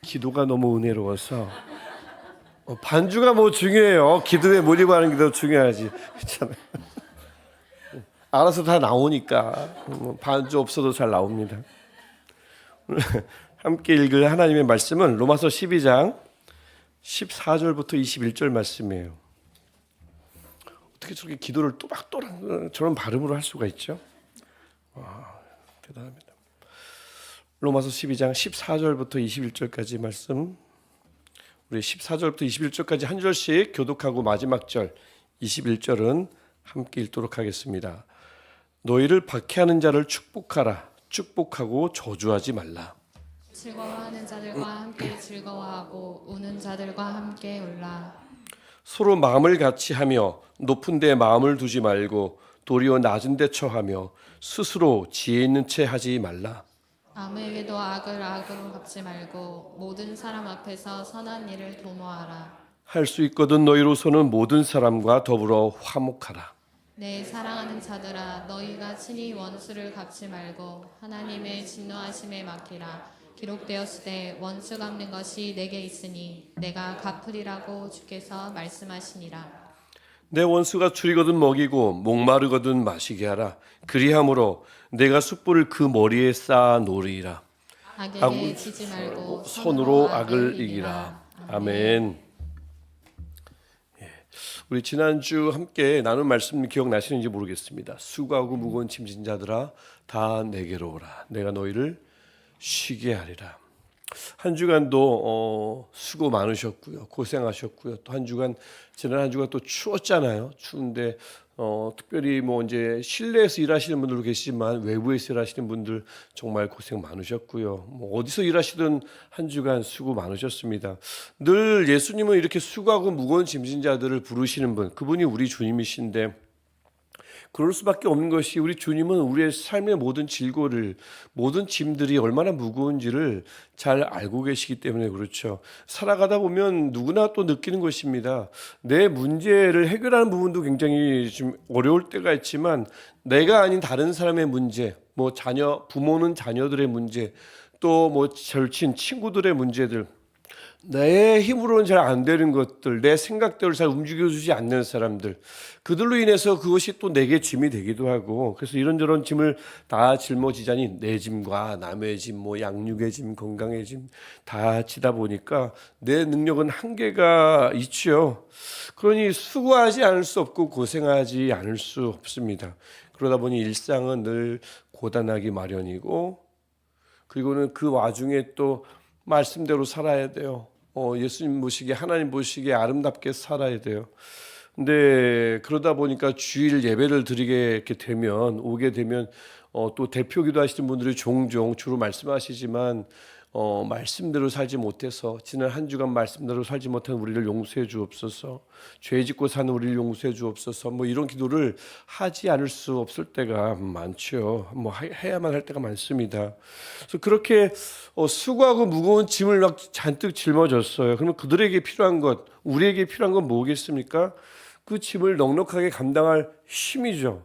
기도가 너무 은혜로워서 반주가 뭐 중요해요. 기도에 몰입하는 게 더 중요하지. 그렇잖아요. 알아서 다 나오니까 반주 없어도 잘 나옵니다. 함께 읽을 하나님의 말씀은 로마서 12장 14절부터 21절 말씀이에요. 어떻게 저렇게 기도를 또박또박 저런 발음으로 할 수가 있죠? 와, 대단합니다. 로마서 12장 14절부터 21절까지 말씀, 우리 14절부터 21절까지 한 절씩 교독하고 마지막 절 21절은 함께 읽도록 하겠습니다. 너희를 박해하는 자를 축복하라. 축복하고 저주하지 말라. 즐거워하는 자들과 함께 즐거워하고 우는 자들과 함께 울라. 서로 마음을 같이 하며 높은 데 마음을 두지 말고 도리어 낮은 데 처하며 스스로 지혜 있는 채 하지 말라. 아무에게도 악을 악으로 갚지 말고 모든 사람 앞에서 선한 일을 도모하라. 할 수 있거든 너희로서는 모든 사람과 더불어 화목하라. 내 사랑하는 자들아, 너희가 친히 원수를 갚지 말고 하나님의 진노하심에 맡기라. 기록되었을 때 원수 갚는 것이 내게 있으니 내가 갚으리라고 주께서 말씀하시니라. 내 원수가 줄이거든 먹이고 목마르거든 마시게 하라. 그리함으로 내가 숯불을 그 머리에 쌓아 놓으리라. 악에게 지지 말고 손으로 악을 이기라. 아멘. 우리 지난주 함께 나눈 말씀 기억나시는지 모르겠습니다. 수고하고 무거운 짐진 자들아 다 내게로 오라. 내가 너희를 쉬게 하리라. 한 주간도 수고 많으셨고요. 고생하셨고요. 또 한 주간, 지난 한 주간 또 추웠잖아요. 추운데 특별히 뭐 이제 실내에서 일하시는 분들도 계시지만 외부에서 일하시는 분들 정말 고생 많으셨고요. 뭐 어디서 일하시든 한 주간 수고 많으셨습니다. 늘 예수님은 이렇게 수고하고 무거운 짐진 자들을 부르시는 분, 그분이 우리 주님이신데 그럴 수밖에 없는 것이 우리 주님은 우리의 삶의 모든 질고를, 모든 짐들이 얼마나 무거운지를 잘 알고 계시기 때문에 그렇죠. 살아가다 보면 누구나 또 느끼는 것입니다. 내 문제를 해결하는 부분도 굉장히 좀 어려울 때가 있지만 내가 아닌 다른 사람의 문제, 뭐 자녀, 부모는 자녀들의 문제, 또 뭐 절친 친구들의 문제들, 내 힘으로는 잘 안 되는 것들, 내 생각대로 잘 움직여주지 않는 사람들, 그들로 인해서 그것이 또 내게 짐이 되기도 하고, 그래서 이런저런 짐을 다 짊어지자니 내 짐과 남의 짐, 뭐 양육의 짐, 건강의 짐 다 지다 보니까 내 능력은 한계가 있지요. 그러니 수고하지 않을 수 없고 고생하지 않을 수 없습니다. 그러다 보니 일상은 늘 고단하기 마련이고, 그리고는 그 와중에 또 말씀대로 살아야 돼요. 예수님 보시기에, 하나님 보시기에 아름답게 살아야 돼요. 근데 그러다 보니까 주일 예배를 드리게 이렇게 되면, 오게 되면 또 대표기도 하시는 분들이 종종 주로 말씀하시지만 말씀대로 살지 못해서, 지난 한 주간 말씀대로 살지 못한 우리를 용서해 주옵소서, 죄 짓고 사는 우리를 용서해 주옵소서, 뭐 이런 기도를 하지 않을 수 없을 때가 많죠. 뭐 해야만 할 때가 많습니다. 그래서 그렇게 수고하고 무거운 짐을 막 잔뜩 짊어졌어요. 그러면 그들에게 필요한 것, 우리에게 필요한 건 뭐겠습니까? 그 짐을 넉넉하게 감당할 힘이죠.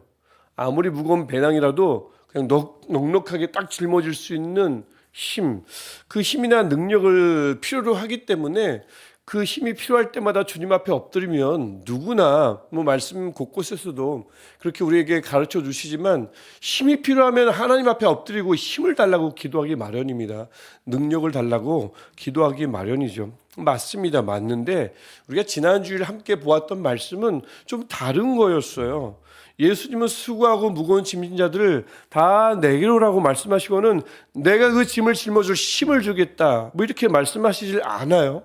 아무리 무거운 배낭이라도 그냥 넉넉하게 딱 짊어질 수 있는 힘, 그 힘이나 능력을 필요로 하기 때문에 그 힘이 필요할 때마다 주님 앞에 엎드리면 누구나 뭐 말씀 곳곳에서도 그렇게 우리에게 가르쳐 주시지만 힘이 필요하면 하나님 앞에 엎드리고 힘을 달라고 기도하기 마련입니다. 능력을 달라고 기도하기 마련이죠. 맞습니다. 맞는데 우리가 지난주일 함께 보았던 말씀은 좀 다른 거였어요. 예수님은 수고하고 무거운 짐진 자들을 다 내게로 오라고 말씀하시고는 내가 그 짐을 짊어줄 힘을 주겠다, 뭐 이렇게 말씀하시질 않아요.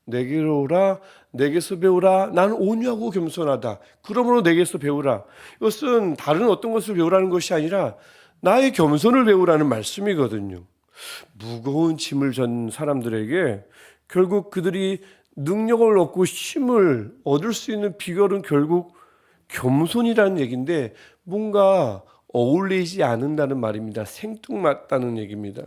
내게로 오라, 내게서 배우라, 나는 온유하고 겸손하다, 그러므로 내게서 배우라. 이것은 다른 어떤 것을 배우라는 것이 아니라 나의 겸손을 배우라는 말씀이거든요. 무거운 짐을 진 사람들에게 결국 그들이 능력을 얻고 힘을 얻을 수 있는 비결은 결국 겸손이라는 얘기인데 뭔가 어울리지 않는다는 말입니다. 생뚱맞다는 얘기입니다.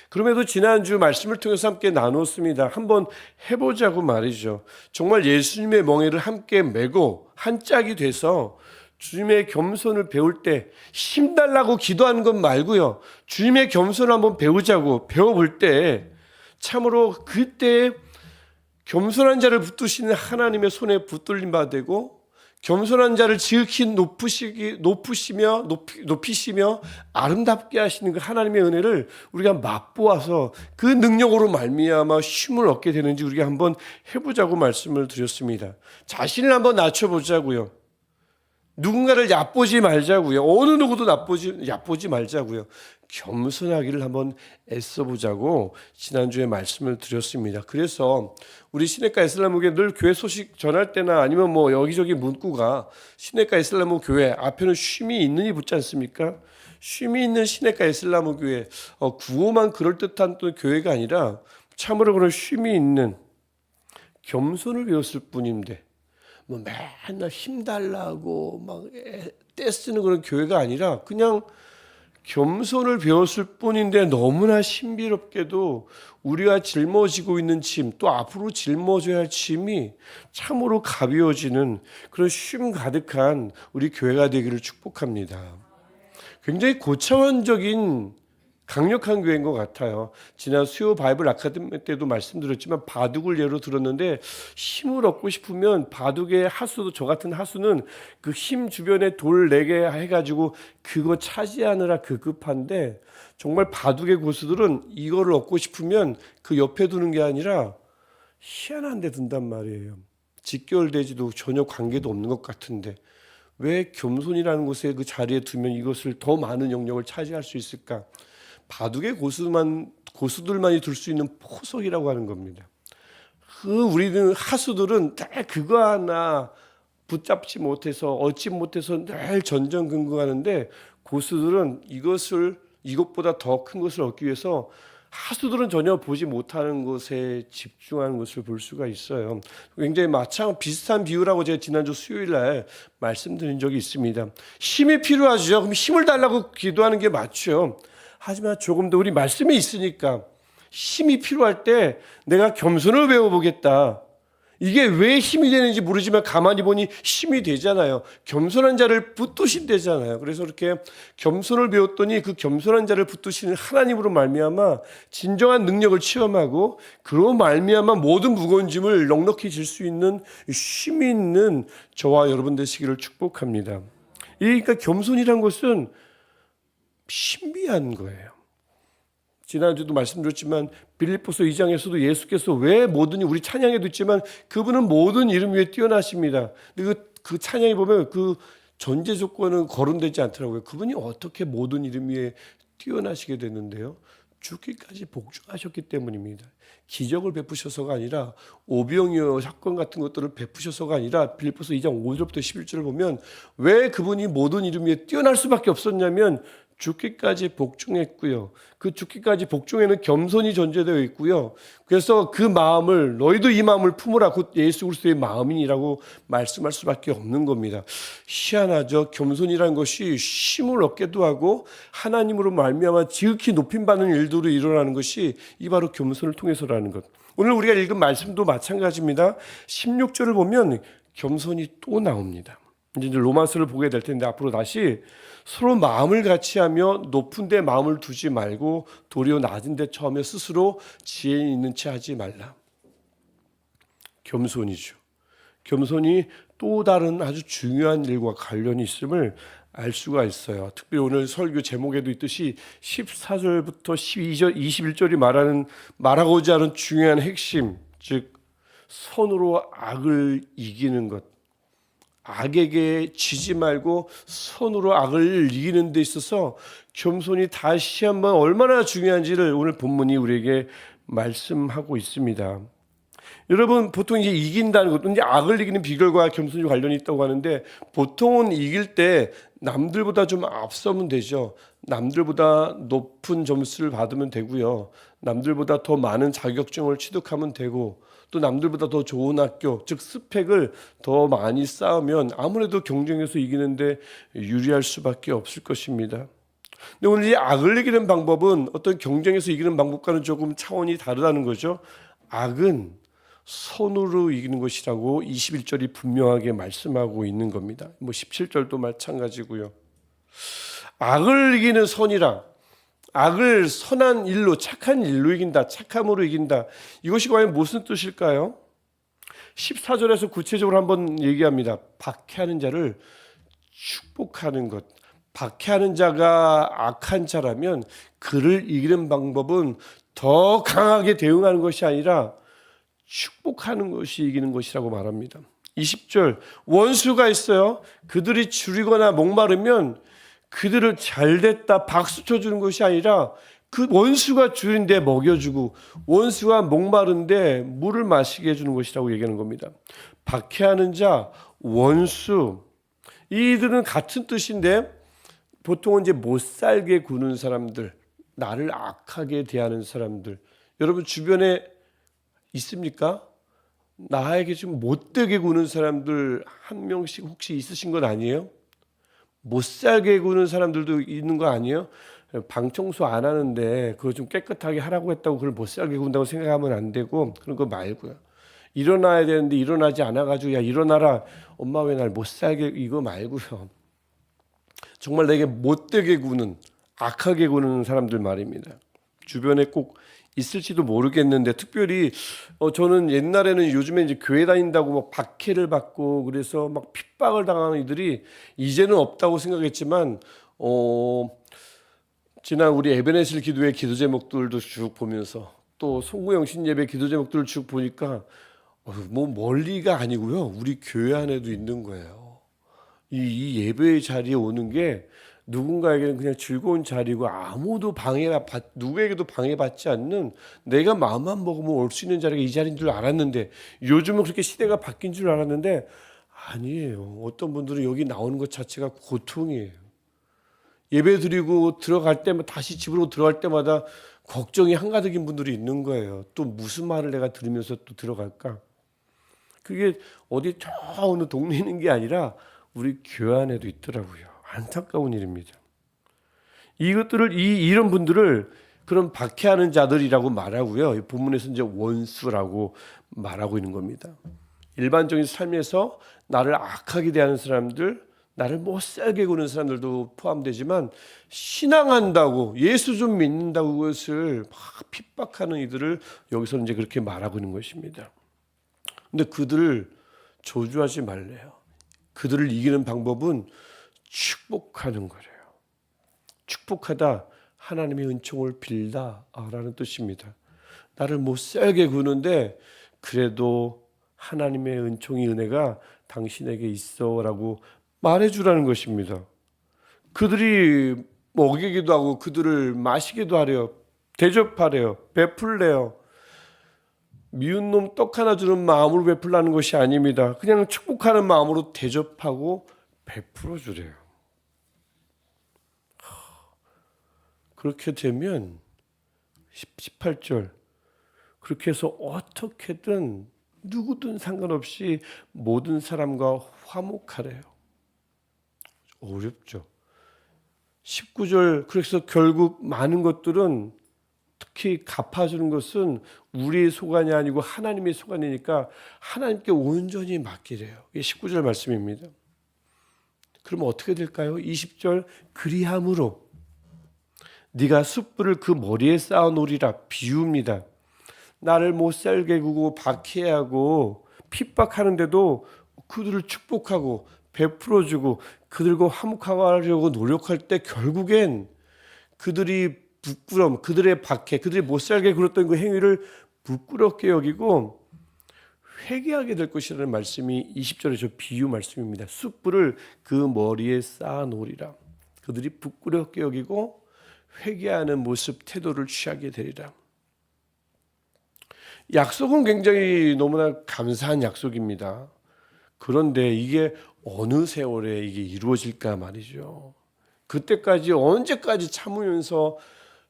그럼에도 지난주 말씀을 통해서 함께 나눴습니다. 한번 해보자고 말이죠. 정말 예수님의 멍에를 함께 메고 한 짝이 돼서 주님의 겸손을 배울 때 힘달라고 기도하는 것 말고요, 주님의 겸손을 한번 배우자고 배워볼 때 참으로 그때 겸손한 자를 붙드시는 하나님의 손에 붙들림 바 되고 겸손한 자를 지극히 높이시며 아름답게 하시는 그 하나님의 은혜를 우리가 맛보아서 그 능력으로 말미암아 쉼을 얻게 되는지 우리가 한번 해보자고 말씀을 드렸습니다. 자신을 한번 낮춰보자고요. 누군가를 얕보지 말자고요. 어느 누구도 얕보지 말자고요. 겸손하기를 한번 애써보자고 지난주에 말씀을 드렸습니다. 그래서 우리 시내가 이슬람교회 늘 교회 소식 전할 때나 아니면 뭐 여기저기 문구가 시내가 이슬람 교회 앞에는 쉼이 있느니 붙지 않습니까? 쉼이 있는 시내가 이슬람 교회, 구호만 그럴듯한 또 교회가 아니라 참으로 그런 쉼이 있는 겸손을 배웠을 뿐인데 뭐 맨날 힘달라고 막 떼쓰는 그런 교회가 아니라 그냥 겸손을 배웠을 뿐인데 너무나 신비롭게도 우리가 짊어지고 있는 짐, 또 앞으로 짊어져야 할 짐이 참으로 가벼워지는 그런 쉼 가득한 우리 교회가 되기를 축복합니다. 굉장히 고차원적인 강력한 교회인 것 같아요. 지난 수요 바이블 아카데미 때도 말씀드렸지만 바둑을 예로 들었는데 힘을 얻고 싶으면 바둑의 하수도 저 같은 하수는 그 힘 주변에 돌 4개 해가지고 그거 차지하느라 급급한데 정말 바둑의 고수들은 이거를 얻고 싶으면 그 옆에 두는 게 아니라 희한한 데 둔단 말이에요. 직결되지도 전혀 관계도 없는 것 같은데 왜 겸손이라는 곳에 그 자리에 두면 이것을 더 많은 영역을 차지할 수 있을까? 바둑의 고수들만이 둘 수 있는 포석이라고 하는 겁니다. 우리는 하수들은 다 그거 하나 붙잡지 못해서 얻지 못해서 늘 전전긍긍하는데 고수들은 이것보다 더 큰 것을 얻기 위해서 하수들은 전혀 보지 못하는 것에 집중하는 것을 볼 수가 있어요. 굉장히 비슷한 비유라고 제가 지난주 수요일 날 말씀드린 적이 있습니다. 힘이 필요하죠. 그럼 힘을 달라고 기도하는 게 맞죠. 하지만 조금 더 우리 말씀에 있으니까 힘이 필요할 때 내가 겸손을 배워보겠다. 이게 왜 힘이 되는지 모르지만 가만히 보니 힘이 되잖아요. 겸손한 자를 붙드신대잖아요. 그래서 이렇게 겸손을 배웠더니 그 겸손한 자를 붙드시는 하나님으로 말미암아 진정한 능력을 체험하고 그로 말미암아 모든 무거운 짐을 넉넉히 질 수 있는 쉼이 있는 저와 여러분 되시기를 축복합니다. 그러니까 겸손이란 것은 신비한 거예요. 지난주도 말씀드렸지만 빌립보서 2장에서도 예수께서 왜 모든 우리 찬양에도 있지만 그분은 모든 이름 위에 뛰어나십니다. 근데 그 찬양에 보면 그 전제 조건은 거론되지 않더라고요. 그분이 어떻게 모든 이름 위에 뛰어나시게 됐는데요? 죽기까지 복종하셨기 때문입니다. 기적을 베푸셔서가 아니라 오병이어 사건 같은 것들을 베푸셔서가 아니라 빌립보서 2장 5절부터 11절을 보면 왜 그분이 모든 이름 위에 뛰어날 수밖에 없었냐면 죽기까지 복종했고요. 그 죽기까지 복종에는 겸손이 전제되어 있고요. 그래서 그 마음을 너희도 이 마음을 품으라 곧 예수 그리스도의 마음이라고 말씀할 수밖에 없는 겁니다. 희한하죠. 겸손이라는 것이 쉼을 얻게도 하고 하나님으로 말미암아 지극히 높임받는 일들이 일어나는 것이 이 바로 겸손을 통해서라는 것. 오늘 우리가 읽은 말씀도 마찬가지입니다. 16절을 보면 겸손이 또 나옵니다. 이제 로마서를 보게 될 텐데 앞으로 다시 서로 마음을 같이하며 높은 데 마음을 두지 말고 도리어 낮은 데 처하며 스스로 지혜 있는 채 하지 말라. 겸손이죠. 겸손이 또 다른 아주 중요한 일과 관련이 있음을 알 수가 있어요. 특별히 오늘 설교 제목에도 있듯이 14절부터 12절, 21절이 말하고자 하는 중요한 핵심, 즉 선으로 악을 이기는 것. 악에게 지지 말고 손으로 악을 이기는 데 있어서 겸손이 다시 한번 얼마나 중요한지를 오늘 본문이 우리에게 말씀하고 있습니다. 여러분 보통 이제 이긴다는 것도 이제 악을 이기는 비결과 겸손이 관련이 있다고 하는데 보통은 이길 때 남들보다 좀 앞서면 되죠. 남들보다 높은 점수를 받으면 되고요. 남들보다 더 많은 자격증을 취득하면 되고 또 남들보다 더 좋은 학교, 즉 스펙을 더 많이 쌓으면 아무래도 경쟁에서 이기는데 유리할 수밖에 없을 것입니다. 근데 오늘 이 악을 이기는 방법은 어떤 경쟁에서 이기는 방법과는 조금 차원이 다르다는 거죠. 악은 손으로 이기는 것이라고 21절이 분명하게 말씀하고 있는 겁니다. 17절도 마찬가지고요. 악을 이기는 선이랑 악을 선한 일로, 착한 일로 이긴다, 착함으로 이긴다. 이것이 과연 무슨 뜻일까요? 14절에서 구체적으로 한번 얘기합니다. 박해하는 자를 축복하는 것. 박해하는 자가 악한 자라면 그를 이기는 방법은 더 강하게 대응하는 것이 아니라 축복하는 것이 이기는 것이라고 말합니다. 20절, 원수가 있어요. 그들이 줄이거나 목마르면 그들을 잘됐다 박수 쳐주는 것이 아니라 그 원수가 줄인데 먹여주고 원수가 목마른데 물을 마시게 해주는 것이라고 얘기하는 겁니다. 박해하는 자, 원수, 이들은 같은 뜻인데 보통은 이제 못살게 구는 사람들, 나를 악하게 대하는 사람들, 여러분 주변에 있습니까? 나에게 좀 못되게 구는 사람들 한 명씩 혹시 있으신 건 아니에요? 못살게 구는 사람들도 있는 거 아니에요? 방 청소 안 하는데 그거 좀 깨끗하게 하라고 했다고 그걸 못살게 군다고 생각하면 안 되고 그런 거 말고요. 일어나야 되는데 일어나지 않아가지고 야 일어나라 엄마 왜 날 못살게 이거 말고요. 정말 내게 못되게 구는 악하게 구는 사람들 말입니다. 주변에 꼭 있을지도 모르겠는데 특별히 저는 옛날에는 요즘에 이제 교회 다닌다고 막 박해를 받고 그래서 막 핍박을 당하는 이들이 이제는 없다고 생각했지만 지난 우리 에베네셀 기도회 기도 제목들도 쭉 보면서 또 송구영신 예배 기도 제목들을 쭉 보니까 뭐 멀리가 아니고요. 우리 교회 안에도 있는 거예요. 이 예배의 자리에 오는 게 누군가에게는 그냥 즐거운 자리고 아무도 누구에게도 방해받지 않는 내가 마음만 먹으면 올 수 있는 자리가 이 자리인 줄 알았는데 요즘은 그렇게 시대가 바뀐 줄 알았는데 아니에요. 어떤 분들은 여기 나오는 것 자체가 고통이에요. 예배 드리고 들어갈 때마다 다시 집으로 들어갈 때마다 걱정이 한가득인 분들이 있는 거예요. 또 무슨 말을 내가 들으면서 또 들어갈까? 그게 어디 저 어느 동네에 있는 게 아니라 우리 교회 안에도 있더라고요. 안타까운 일입니다. 이것들을 이런 분들을 그런 박해하는 자들이라고 말하고요. 이 본문에서 이제 원수라고 말하고 있는 겁니다. 일반적인 삶에서 나를 악하게 대하는 사람들, 나를 못살게 구는 사람들도 포함되지만 신앙한다고 예수 좀 믿는다고 그것을 막 핍박하는 이들을 여기서 이제 그렇게 말하고 있는 것입니다. 근데 그들을 저주하지 말래요. 그들을 이기는 방법은 축복하는 거래요. 축복하다 하나님의 은총을 빌다라는 뜻입니다. 나를 못살게 구는데 그래도 하나님의 은총이 은혜가 당신에게 있어라고 말해주라는 것입니다. 그들이 먹이기도 하고 그들을 마시기도 하래요. 대접하래요. 베풀래요. 미운 놈 떡 하나 주는 마음으로 베풀라는 것이 아닙니다. 그냥 축복하는 마음으로 대접하고 베풀어 주래요. 그렇게 되면 18절 그렇게 해서 어떻게든 누구든 상관없이 모든 사람과 화목하래요. 어렵죠. 19절 그래서 결국 많은 것들은 특히 갚아주는 것은 우리의 소관이 아니고 하나님의 소관이니까 하나님께 온전히 맡기래요. 이게 19절 말씀입니다. 그러면 어떻게 될까요? 20절 그리함으로 네가 숯불을 그 머리에 쌓아놓으리라 비유입니다. 나를 못살게 구고 박해하고 핍박하는데도 그들을 축복하고 베풀어주고 그들과 화목하려고 노력할 때 결국엔 그들이 부끄러움, 그들의 박해, 그들이 못살게 굴었던 그 행위를 부끄럽게 여기고 회개하게 될 것이라는 말씀이 20절의 저 비유 말씀입니다. 숯불을 그 머리에 쌓아놓으리라. 그들이 부끄럽게 여기고 회개하는 모습, 태도를 취하게 되리라. 약속은 굉장히 너무나 감사한 약속입니다. 그런데 이게 어느 세월에 이게 이루어질까 말이죠. 그때까지 언제까지 참으면서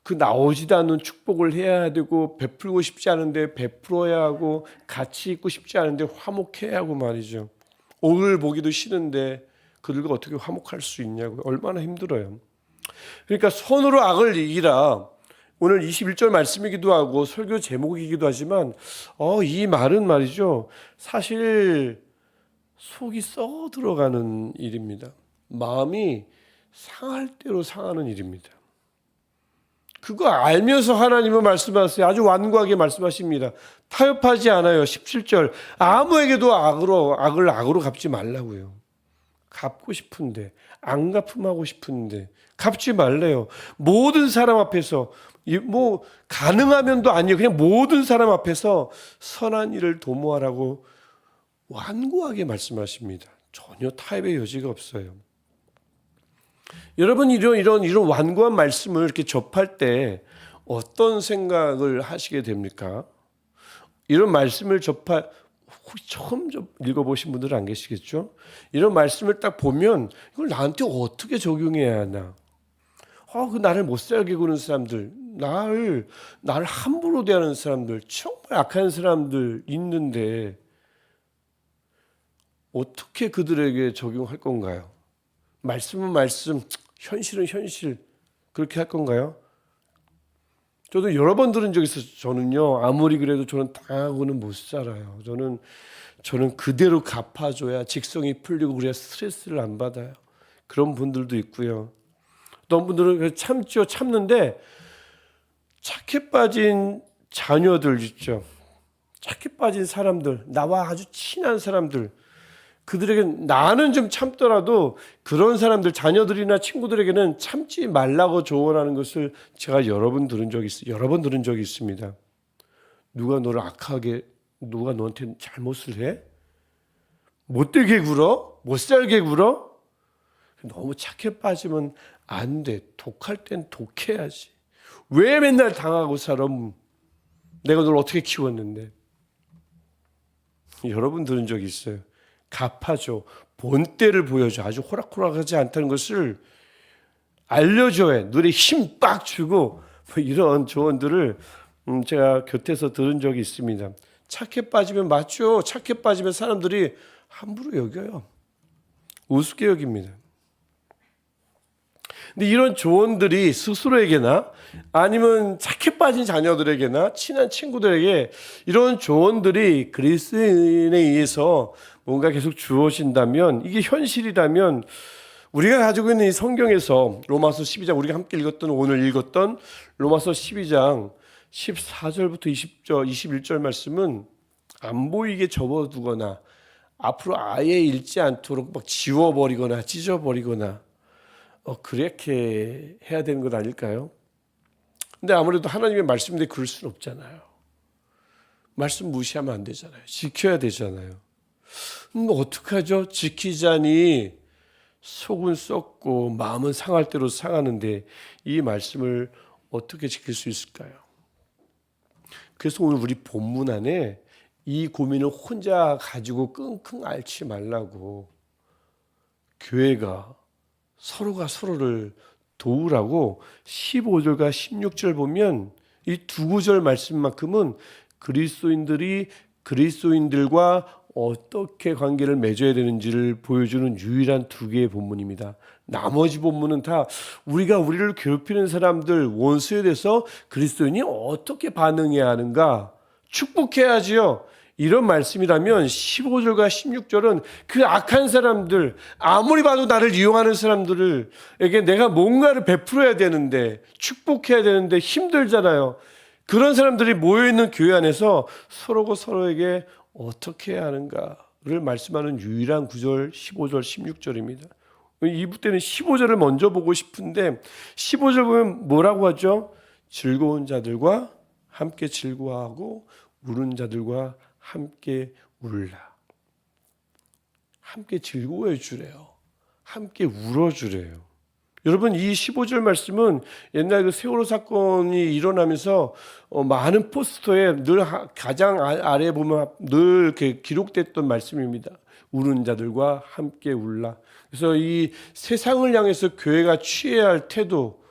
그 나오지도 않는 축복을 해야 되고 베풀고 싶지 않은데 베풀어야 하고 같이 있고 싶지 않은데 화목해야 하고 말이죠. 오늘 보기도 싫은데 그들과 어떻게 화목할 수 있냐고 얼마나 힘들어요. 그러니까 손으로 악을 이기라. 오늘 21절 말씀이기도 하고 설교 제목이기도 하지만 이 말은 말이죠. 사실 속이 썩어 들어가는 일입니다. 마음이 상할 대로 상하는 일입니다. 그거 알면서 하나님은 말씀하세요. 아주 완고하게 말씀하십니다. 타협하지 않아요. 17절. 아무에게도 악을 악으로 갚지 말라고요. 갚고 싶은데, 안 갚음하고 싶은데 갚지 말래요. 모든 사람 앞에서, 뭐 가능하면도 아니에요. 그냥 모든 사람 앞에서 선한 일을 도모하라고 완고하게 말씀하십니다. 전혀 타협의 여지가 없어요. 여러분, 이런 완고한 말씀을 이렇게 접할 때 어떤 생각을 하시게 됩니까? 이런 말씀을 혹시 처음 읽어보신 분들은 안 계시겠죠? 이런 말씀을 딱 보면 이걸 나한테 어떻게 적용해야 하나? 그 나를 못 살게 구는 사람들, 나를 함부로 대하는 사람들, 정말 악한 사람들 있는데 어떻게 그들에게 적용할 건가요? 말씀은 말씀, 현실은 현실, 그렇게 할 건가요? 저도 여러 번 들은 적이 있어요. 저는요, 아무리 그래도 저는 당하고는 못 살아요. 저는 그대로 갚아줘야 직성이 풀리고 그래야 스트레스를 안 받아요. 그런 분들도 있고요. 어떤 분들은 참는데 착해 빠진 자녀들 있죠. 착해 빠진 사람들, 나와 아주 친한 사람들, 그들에게 나는 좀 참더라도 그런 사람들, 자녀들이나 친구들에게는 참지 말라고 조언하는 것을 제가 여러 번 들은 적이 있습니다. 누가 누가 너한테 잘못을 해? 못되게 굴어? 못 살게 굴어? 너무 착해 빠지면 안 돼. 독할 땐 독해야지. 왜 맨날 당하고 살아? 내가 널 어떻게 키웠는데? 여러 번 들은 적이 있어요. 갚아줘. 본때를 보여줘. 아주 호락호락하지 않다는 것을 알려줘야 눈에 힘 빡 주고 이런 조언들을 제가 곁에서 들은 적이 있습니다. 착해 빠지면 맞죠. 착해 빠지면 사람들이 함부로 여겨요. 우습게 여깁니다. 근데 이런 조언들이 스스로에게나 아니면 착해 빠진 자녀들에게나 친한 친구들에게 이런 조언들이 그리스도인에 의해서 뭔가 계속 주어진다면, 이게 현실이라면 우리가 가지고 있는 이 성경에서 로마서 12장, 우리가 함께 읽었던, 오늘 읽었던 로마서 12장 14절부터 21절 말씀은 안 보이게 접어두거나 앞으로 아예 읽지 않도록 막 지워버리거나 찢어버리거나 그렇게 해야 되는 것 아닐까요? 근데 아무래도 하나님의 말씀인데 그럴 수는 없잖아요. 말씀 무시하면 안 되잖아요. 지켜야 되잖아요. 어떡하죠? 지키자니 속은 썩고 마음은 상할 대로 상하는데 이 말씀을 어떻게 지킬 수 있을까요? 그래서 오늘 우리 본문 안에 이 고민을 혼자 가지고 끙끙 앓지 말라고, 교회가 서로가 서로를 도우라고 15절과 16절 보면 이 두 구절 말씀만큼은 그리스도인들과 어떻게 관계를 맺어야 되는지를 보여주는 유일한 두 개의 본문입니다. 나머지 본문은 다 우리를 괴롭히는 사람들, 원수에 대해서 그리스도인이 어떻게 반응해야 하는가, 축복해야지요. 이런 말씀이라면 15절과 16절은 그 악한 사람들, 아무리 봐도 나를 이용하는 사람들에게 내가 뭔가를 베풀어야 되는데, 축복해야 되는데 힘들잖아요. 그런 사람들이 모여있는 교회 안에서 서로가 서로에게 어떻게 해야 하는가를 말씀하는 유일한 구절 15절 16절입니다. 이부 때는 15절을 먼저 보고 싶은데 15절 보면 뭐라고 하죠? 즐거운 자들과 함께 즐거워하고 우는 자들과 함께 울라. 함께 즐거워해 주래요. 함께 울어주래요. 여러분, 이 15절 말씀은 옛날 그 세월호 사건이 일어나면서 많은 포스터에 늘 가장 아래에 보면 늘 이렇게 기록됐던 말씀입니다. 우는 자들과 함께 울라. 그래서 이 세상을 향해서 교회가 취해야 할 태도,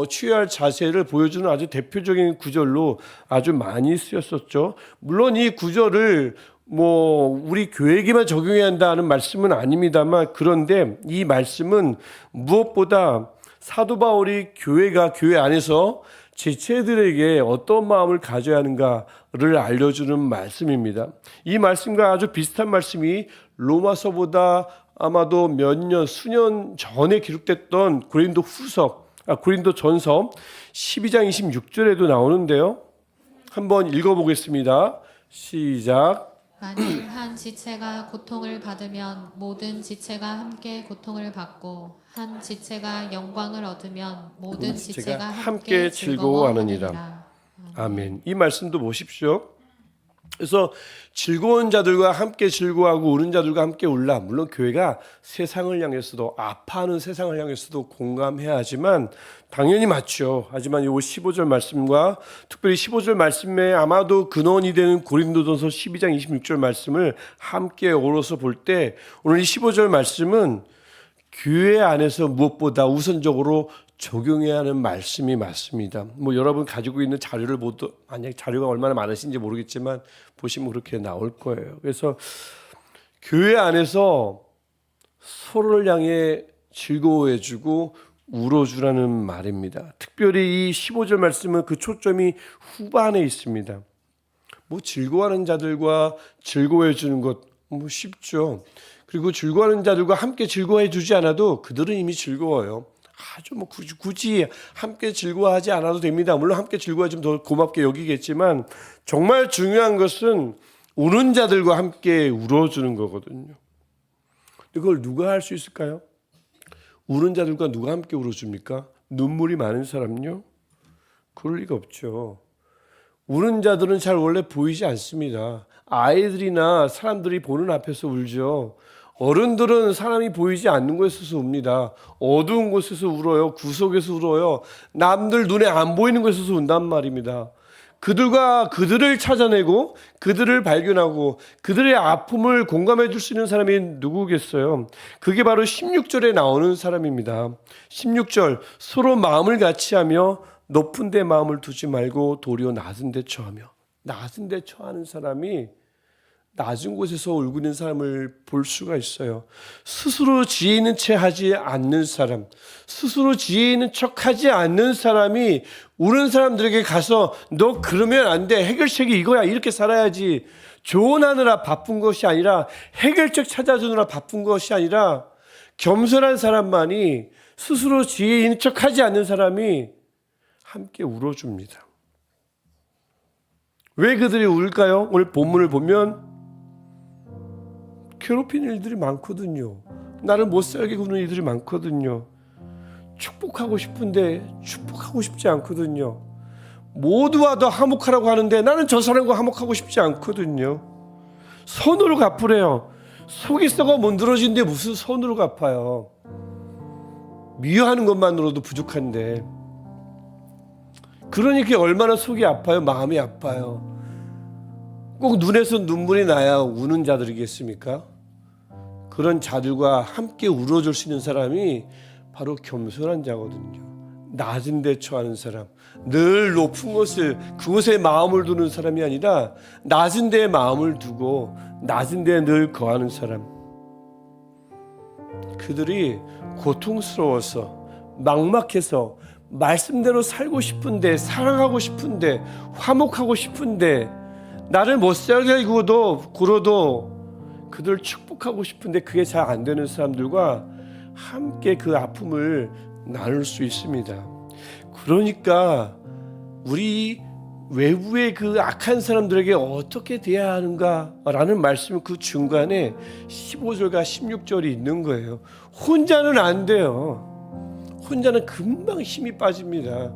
취해야 할 자세를 보여주는 아주 대표적인 구절로 아주 많이 쓰였었죠. 물론 이 구절을 우리 교회에게만 적용해야 한다는 말씀은 아닙니다만, 그런데 이 말씀은 무엇보다 사도 바울이 교회 안에서 지체들에게 어떤 마음을 가져야 하는가를 알려주는 말씀입니다. 이 말씀과 아주 비슷한 말씀이 로마서보다 아마도 수년 전에 기록됐던 고린도 후서, 고린도전서 12장 26절에도 나오는데요. 한번 읽어보겠습니다. 시작. 만일 한 지체가 고통을 받으면 모든 지체가 함께 고통을 받고 한 지체가 영광을 얻으면 모든 지체가 함께 즐거워하느니라. 아멘. 이 말씀도 보십시오. 그래서 즐거운 자들과 함께 즐거워하고 우는 자들과 함께 울라. 물론 교회가 세상을 향해서도, 아파하는 세상을 향해서도 공감해야 하지만 당연히 맞죠. 하지만 이 15절 말씀과 특별히 15절 말씀에 아마도 근원이 되는 고린도전서 12장 26절 말씀을 함께 어우러서 볼 때 오늘 이 15절 말씀은 교회 안에서 무엇보다 우선적으로 적용해야 하는 말씀이 맞습니다. 뭐 여러분 가지고 있는 자료를 모두, 만약 자료가 얼마나 많으신지 모르겠지만 보시면 그렇게 나올 거예요. 그래서 교회 안에서 서로를 향해 즐거워해주고 울어주라는 말입니다. 특별히 이 15절 말씀은 그 초점이 후반에 있습니다. 뭐 즐거워하는 자들과 즐거워해주는 것 뭐 쉽죠. 그리고 즐거워하는 자들과 함께 즐거워해주지 않아도 그들은 이미 즐거워요. 아주 뭐 굳이 함께 즐거워하지 않아도 됩니다. 물론 함께 즐거워하면 더 고맙게 여기겠지만 정말 중요한 것은 우는 자들과 함께 울어주는 거거든요. 그걸 누가 할 수 있을까요? 우는 자들과 누가 함께 울어줍니까? 눈물이 많은 사람요? 그럴 리가 없죠. 우는 자들은 잘 원래 보이지 않습니다. 아이들이나 사람들이 보는 앞에서 울죠. 어른들은 사람이 보이지 않는 곳에서 웁니다. 어두운 곳에서 울어요. 구석에서 울어요. 남들 눈에 안 보이는 곳에서 운단 말입니다. 그들을 찾아내고 그들을 발견하고 그들의 아픔을 공감해 줄 수 있는 사람이 누구겠어요? 그게 바로 16절에 나오는 사람입니다. 16절, 서로 마음을 같이하며 높은 데 마음을 두지 말고 도리어 낮은 데 처하며. 낮은 데 처하는 사람이 낮은 곳에서 울고 있는 사람을 볼 수가 있어요. 스스로 지혜 있는 채 하지 않는 사람, 스스로 지혜 있는 척 하지 않는 사람이 우는 사람들에게 가서 너 그러면 안 돼, 해결책이 이거야, 이렇게 살아야지, 조언하느라 바쁜 것이 아니라, 해결책 찾아주느라 바쁜 것이 아니라, 겸손한 사람만이, 스스로 지혜 있는 척 하지 않는 사람이 함께 울어줍니다. 왜 그들이 울까요? 오늘 본문을 보면 괴롭히는 일들이 많거든요. 나를 못 살게 구는 일들이 많거든요. 축복하고 싶은데 축복하고 싶지 않거든요. 모두와 더 화목하라고 하는데 나는 저 사람과 화목하고 싶지 않거든요. 손으로 갚으래요. 속이 썩어 문드러진데 무슨 손으로 갚아요. 미워하는 것만으로도 부족한데. 그러니까 얼마나 속이 아파요. 마음이 아파요. 꼭 눈에서 눈물이 나야 우는 자들이겠습니까? 그런 자들과 함께 울어줄 수 있는 사람이 바로 겸손한 자거든요. 낮은 데 처하는 사람, 늘 높은 곳을, 그곳에 마음을 두는 사람이 아니라 낮은 데에 마음을 두고 낮은 데에 늘 거하는 사람. 그들이 고통스러워서 막막해서 말씀대로 살고 싶은데, 사랑하고 싶은데, 화목하고 싶은데, 나를 못 살게 굴어도 그들을 축복하고 싶은데 그게 잘 안 되는 사람들과 함께 그 아픔을 나눌 수 있습니다. 그러니까 우리 외부의 그 악한 사람들에게 어떻게 대해야 하는가라는 말씀, 그 중간에 15절과 16절이 있는 거예요. 혼자는 안 돼요. 혼자는 금방 힘이 빠집니다.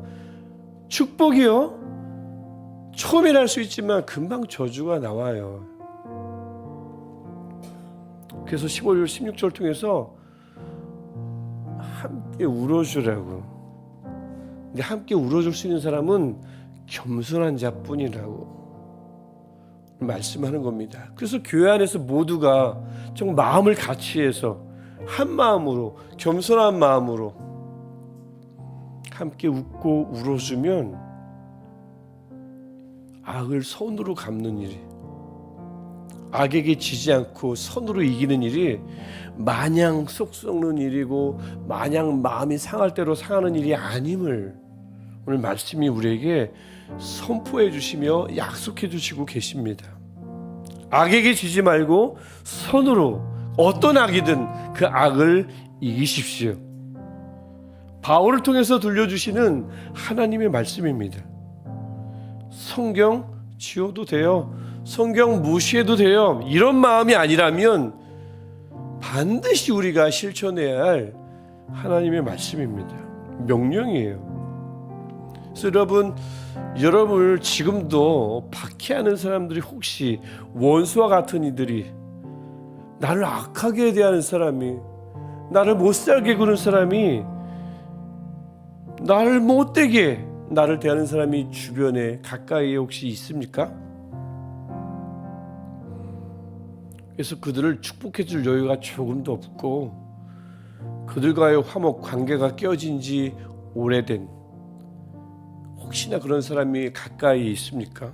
축복이요, 처음엔 할 수 있지만 금방 저주가 나와요. 그래서 15절 16절 통해서 함께 울어주라고. 근데 함께 울어줄 수 있는 사람은 겸손한 자뿐이라고 말씀하는 겁니다. 그래서 교회 안에서 모두가 좀 마음을 같이해서 한 마음으로, 겸손한 마음으로 함께 웃고 울어주면 악을 손으로 갚는 일이, 악에게 지지 않고 손으로 이기는 일이 마냥 속 썩는 일이고 마냥 마음이 상할 대로 상하는 일이 아님을 오늘 말씀이 우리에게 선포해 주시며 약속해 주시고 계십니다. 악에게 지지 말고 손으로 어떤 악이든 그 악을 이기십시오. 바울을 통해서 들려주시는 하나님의 말씀입니다. 성경 지워도 돼요. 성경 무시해도 돼요. 이런 마음이 아니라면 반드시 우리가 실천해야 할 하나님의 말씀입니다. 명령이에요. 그래서 여러분을 지금도 박해하는 사람들이 혹시 원수와 같은 이들이, 나를 악하게 대하는 사람이, 나를 못살게 구는 사람이, 나를 못되게 나를 대하는 사람이 주변에 가까이에 혹시 있습니까? 그래서 그들을 축복해 줄 여유가 조금도 없고 그들과의 화목 관계가 깨어진 지 오래된, 혹시나 그런 사람이 가까이 있습니까?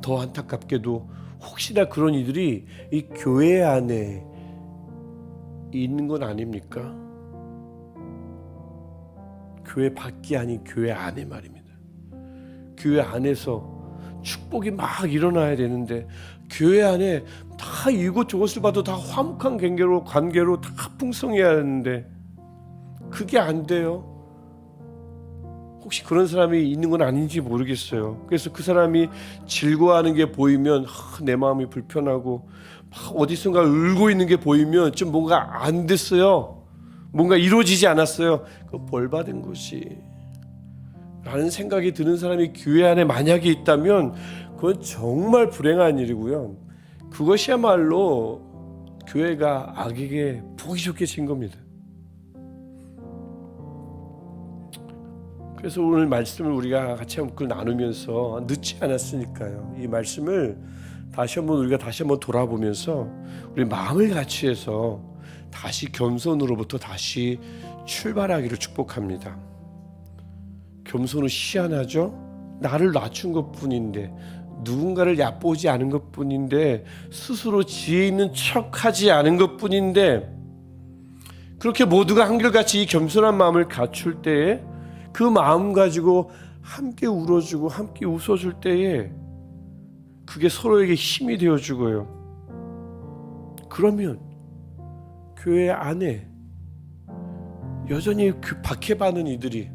더 안타깝게도 혹시나 그런 이들이 이 교회 안에 있는 건 아닙니까? 교회 밖이 아닌 교회 안에 말입니다. 교회 안에서 축복이 막 일어나야 되는데 교회 안에 다 이것저것을 봐도 다 화목한 관계로 다 풍성해야 하는데 그게 안 돼요. 혹시 그런 사람이 있는 건 아닌지 모르겠어요. 그래서 그 사람이 즐거워하는 게 보이면 내 마음이 불편하고, 어디선가 울고 있는 게 보이면 좀 뭔가 안 됐어요. 뭔가 이루어지지 않았어요. 그 벌 받은 것이 라는 생각이 드는 사람이 교회 안에 만약에 있다면 그건 정말 불행한 일이고요. 그것이야말로 교회가 악에게 보기 좋게 진 겁니다. 그래서 오늘 말씀을 우리가 같이 한번 나누면서 늦지 않았으니까요. 이 말씀을 우리가 다시 한번 돌아보면서 우리 마음을 같이 해서 다시 겸손으로부터 다시 출발하기를 축복합니다. 겸손은 희한하죠? 나를 낮춘 것뿐인데, 누군가를 얕보지 않은 것뿐인데, 스스로 지혜 있는 척하지 않은 것뿐인데, 그렇게 모두가 한결같이 이 겸손한 마음을 갖출 때에 그 마음 가지고 함께 울어주고 함께 웃어줄 때에 그게 서로에게 힘이 되어주고요. 그러면 교회 안에 여전히 그 박해받는 이들이,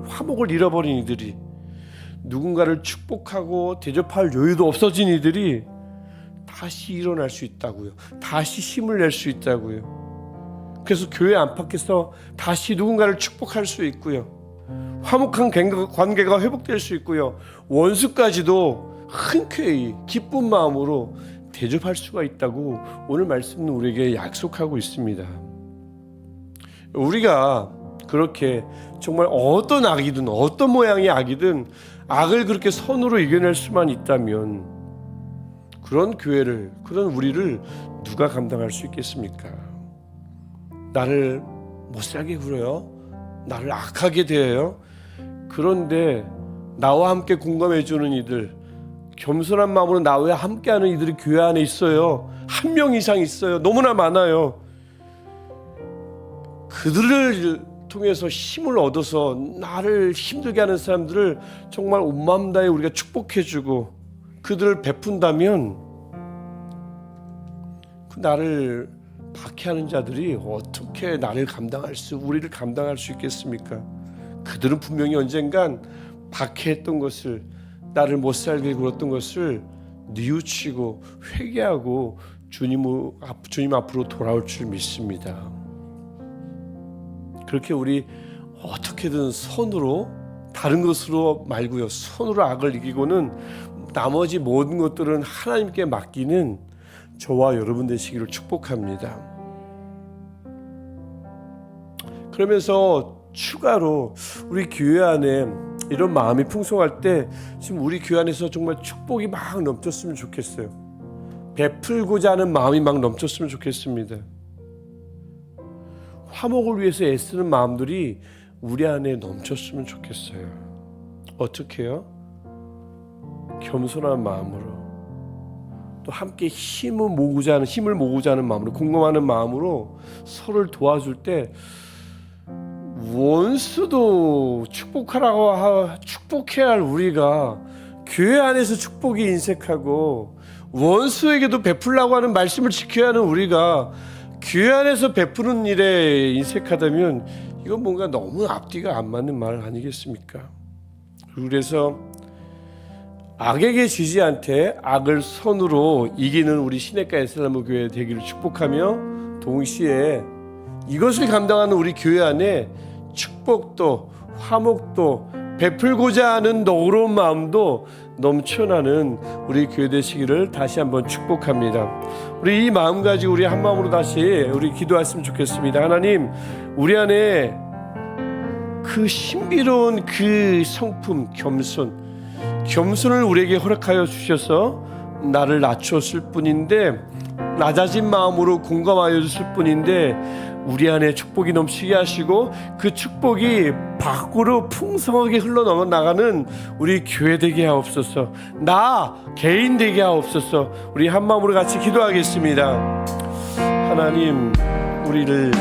화목을 잃어버린 이들이, 누군가를 축복하고 대접할 여유도 없어진 이들이 다시 일어날 수 있다고요. 다시 힘을 낼 수 있다고요. 그래서 교회 안팎에서 다시 누군가를 축복할 수 있고요. 화목한 관계가 회복될 수 있고요. 원수까지도 흔쾌히 기쁜 마음으로 대접할 수가 있다고 오늘 말씀은 우리에게 약속하고 있습니다. 우리가 그렇게 정말 어떤 악이든 어떤 모양의 악이든 악을 그렇게 선으로 이겨낼 수만 있다면 그런 교회를, 그런 우리를 누가 감당할 수 있겠습니까? 나를 못살게 굴어요. 나를 악하게 대해요. 그런데 나와 함께 공감해주는 이들, 겸손한 마음으로 나와 함께하는 이들이 교회 안에 있어요. 1명 이상 있어요. 너무나 많아요. 그들을 통해서 힘을 얻어서 나를 힘들게 하는 사람들을 정말 온 마음 다해 우리가 축복해주고 그들을 베푼다면 그 나를 박해하는 자들이 어떻게 우리를 감당할 수 있겠습니까? 그들은 분명히 언젠간 박해했던 것을, 나를 못살게 굴었던 것을 뉘우치고 회개하고 주님 앞으로 돌아올 줄 믿습니다. 그렇게 우리 어떻게든 선으로, 다른 것으로 말고요, 선으로 악을 이기고는 나머지 모든 것들은 하나님께 맡기는 저와 여러분 되시기를 축복합니다. 그러면서 추가로 우리 교회 안에 이런 마음이 풍성할 때 지금 우리 교회 안에서 정말 축복이 막 넘쳤으면 좋겠어요. 베풀고자 하는 마음이 막 넘쳤으면 좋겠습니다. 화목을 위해서 애쓰는 마음들이 우리 안에 넘쳤으면 좋겠어요. 어떻게 해요? 겸손한 마음으로, 또 함께 힘을 모으자 하는 마음으로, 공감하는 마음으로 서로를 도와줄 때 원수도 축복해야 할 우리가 교회 안에서 축복이 인색하고 원수에게도 베풀라고 하는 말씀을 지켜야 하는 우리가 교회 안에서 베푸는 일에 인색하다면 이건 뭔가 너무 앞뒤가 안 맞는 말 아니겠습니까? 그래서 악에게 지지 않되 악을 선으로 이기는 우리 시냇가 에슬라무 교회 되기를 축복하며, 동시에 이것을 감당하는 우리 교회 안에 축복도 화목도 베풀고자 하는 너그러운 마음도 넘쳐나는 우리 교회 되시기를 다시 한번 축복합니다. 우리 이 마음 가지고 우리 한 마음으로 다시 우리 기도했으면 좋겠습니다. 하나님, 우리 안에 그 신비로운 그 성품 겸손을 우리에게 허락하여 주셔서 나를 낮추었을 뿐인데, 낮아진 마음으로 공감하여 줬을 뿐인데, 우리 안에 축복이 넘치게 하시고 그 축복이 밖으로 풍성하게 흘러나가는 우리 교회 되게 하옵소서. 나 개인 되게 하옵소서. 우리 한 마음으로 같이 기도하겠습니다. 하나님, 우리를